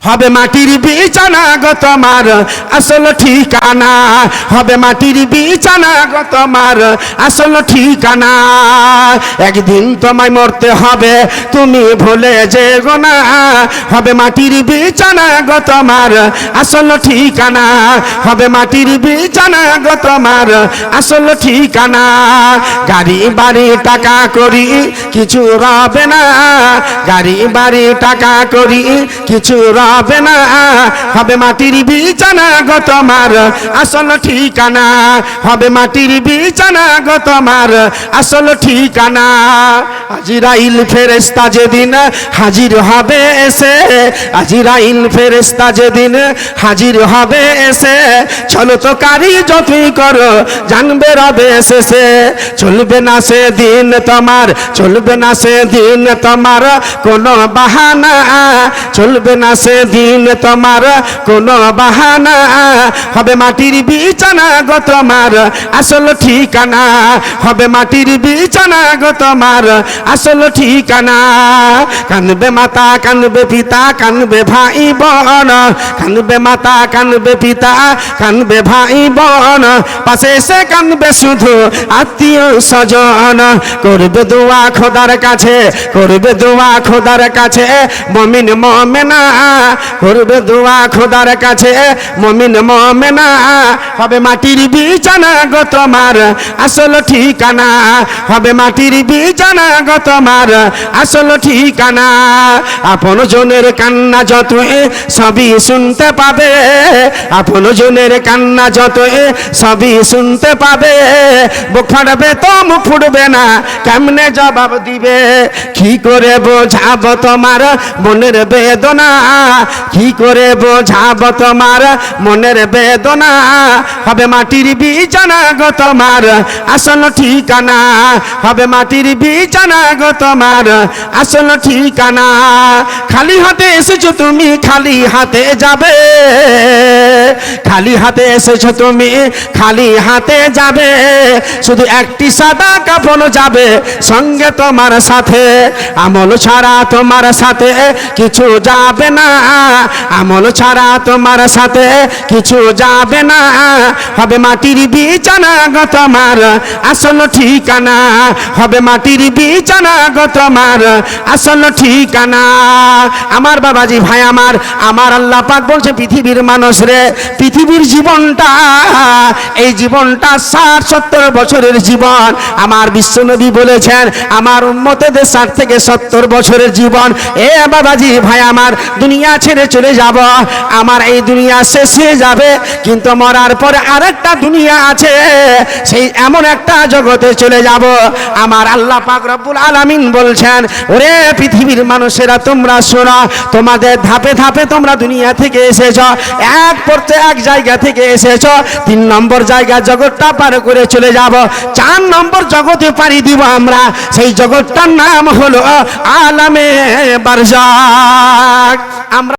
হবে মাটির বিছানা গো তোমার আসল ঠিকানা, হবে মাটির বিছানা গো তোমার আসল ঠিকানা। একদিন তোমায় মরতে হবে তুমি ভুলে যেও না, হবে মাটির বিছানা গো তোমার আসল ঠিকানা, হবে মাটির বিছানা গো তোমার আসল ঠিকানা। গাড়ি বাড়ি টাকা করি কিছু রবে না, গাড়ি বাড়ি টাকা করি কিছু রবে না, হবে মাটির বিছানা গো তোমার আসল ঠিকানা, হবে মাটির বিছানা গো তোমার আসল ঠিকানা। আজরাইল ফেরেশতা যেদিন হাজির হবে এসে, আজরাইল ফেরেশতা যেদিন হাজির হবে এসে, চলো তো কারি যতই করো জানবে রবে শেষে। চলবে না সেদিন তোমার, চলবে না সেদিন তোমার কোনো বাহানা, চলবে না সেদিন তোমার কোনো বাহানা, হবে মাটির বিছানা গো তোমার আসল ঠিকানা, হবে মাটির বিছানা গো তোমার আসল ঠিকানা। কানবে মাতা কানবে পিতা কানবে ভাই বোন, কানবে মাতা কানবে পিতা কানবে ভাই বোন, পাশে এসে কানবে শুধু আত্মীয় স্বজন। করবে দোয়া খোদার কাছে, করবে দোয়া খোদার কাছে মুমিন মুমিনা, করবে দোয়া খোদার কাছে মুমিন মুমিনা, হবে মাটির বিছানা গো তোমার আসল ঠিকানা, হবে মাটির বিছানা গো তোমার আসল ঠিকানা। আপন জনের কান্না যত সবই শুনতে পাবে, আপন জনের কান্না যত সবই শুনতে পাবে, বুক ফাটবে তো মুখ ফুটবে না কেমনে জবাব দিবে। কি করে বোঝাবো তোমার মনের বেদনা, কি করে বোঝাবো তোমার মনের বেদনা, হবে মাটির বিছানা গো তোমার আসল ঠিকানা, হবে মাটির বিছানা গো তোমার আসল ঠিকানা। খালি হাতে এসেছো তুমি খালি হাতে যাবে, খালি হাতে এসেছো তুমি খালি হাতে যাবে, শুধু একটি সাদা কাফন যাবে সঙ্গে তোমার সাথে, আমল ছাড়া তোমার সাথে কিছু যাবে না, আমল ছাড়া তোমার সাথে কিছু যাবে না, হবে মাটির বিছানা গো তোমার আসল ঠিকানা, হবে মাটির বিছানা গো তোমার আসল ঠিকানা। আমার বাবাজি ভাই আমার, আমার আল্লাহ পাক বলছে পৃথিবীর মানুষ রে, পৃথিবীর জীবনটা এই জীবনটা 60-70 বছরের জীবন। আমার বিশ্বনবী বলেছেন আমার উম্মতেদের 60 থেকে 70 বছরের জীবন। এ বাবাজি ভাই আমার, দুনিয়া ছেড়ে চলে যাব, আমার এই দুনিয়া শেষ হয়ে যাবে, কিন্তু মরার পরে আরেকটা দুনিয়া আছে, সেই এমন একটা জগতে চলে যাব। আমার আল্লাহ পাক রব্বুল আলামিন বলছেন ওরে পৃথিবীর মানুষেরা তোমরা শোনো, তোমাদের ধাপে ধাপে তোমরা দুনিয়া থেকে এসেছ, এক পড়তে এক জায়গা থেকে এসেছ, 3 নম্বর জায়গা জগৎটা পার করে চলে যাব, 4 নম্বর জগতে পাড়ি দিব আমরা, সেই জগৎটার নাম হলো আলামে বারজাখ। আমরা